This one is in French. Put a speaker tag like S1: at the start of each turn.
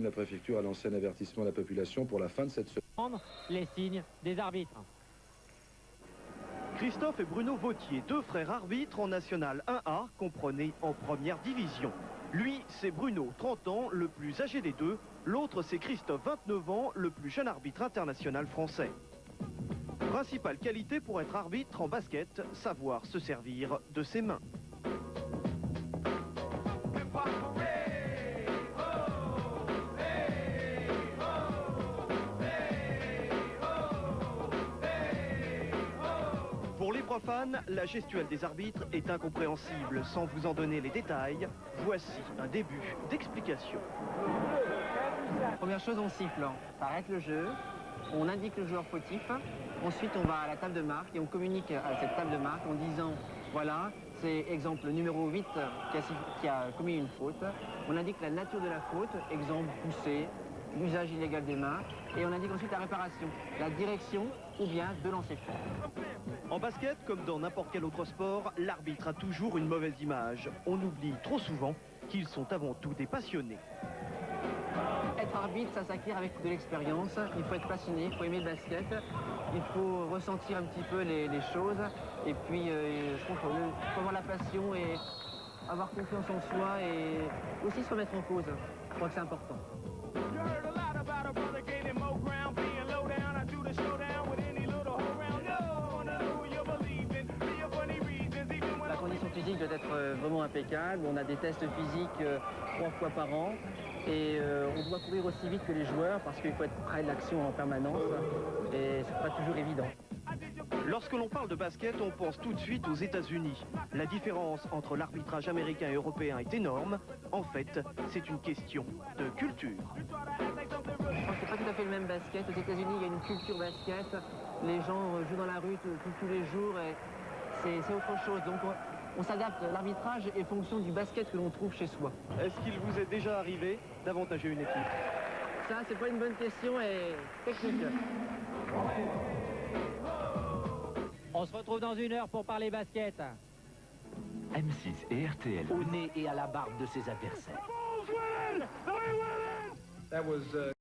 S1: la préfecture a lancé un avertissement à la population pour la fin de cette semaine.
S2: Les signes des arbitres.
S3: Christophe et Bruno Vautier, deux frères arbitres en National 1A, comprenez en première division. Lui, c'est Bruno, 30 ans, le plus âgé des deux. L'autre, c'est Christophe, 29 ans, le plus jeune arbitre international français. Principale qualité pour être arbitre en basket, savoir se servir de ses mains. Pour les profanes, la gestuelle des arbitres est incompréhensible. Sans vous en donner les détails, voici un début d'explication.
S4: Première chose, on siffle, ça arrête le jeu, on indique le joueur fautif, ensuite on va à la table de marque et on communique à cette table de marque en disant, voilà, c'est exemple numéro 8 qui a commis une faute, on indique la nature de la faute, exemple poussé, l'usage illégal des mains, et on indique ensuite la réparation, la direction ou bien de lancer franc.
S3: En basket, comme dans n'importe quel autre sport, l'arbitre a toujours une mauvaise image. On oublie trop souvent qu'ils sont avant tout des passionnés.
S4: Être arbitre, ça s'acquiert avec de l'expérience, il faut être passionné, il faut aimer le basket, il faut ressentir un petit peu les choses, et puis je trouve qu'il faut avoir la passion et avoir confiance en soi et aussi se remettre en cause. Je crois que c'est important. La condition physique doit être vraiment impeccable. On a des tests physiques 3 fois par an et on doit courir aussi vite que les joueurs parce qu'il faut être près de l'action en permanence et c'est pas toujours évident.
S3: Lorsque l'on parle de basket, on pense tout de suite aux États-Unis. La différence entre l'arbitrage américain et européen est énorme. En fait, c'est une question de culture.
S4: Je pense que c'est pas tout à fait le même basket. Aux États-Unis, il y a une culture basket. Les gens jouent dans la rue tous les jours et c'est autre chose. Donc on s'adapte. L'arbitrage est fonction du basket que l'on trouve chez soi.
S3: Est-ce qu'il vous est déjà arrivé d'avantager une équipe?
S4: Ça, c'est pas une bonne question et technique.
S2: On se retrouve dans 1 heure pour parler basket.
S5: M6 et RTL.
S6: Au nez et à la barbe de ses adversaires.
S1: That was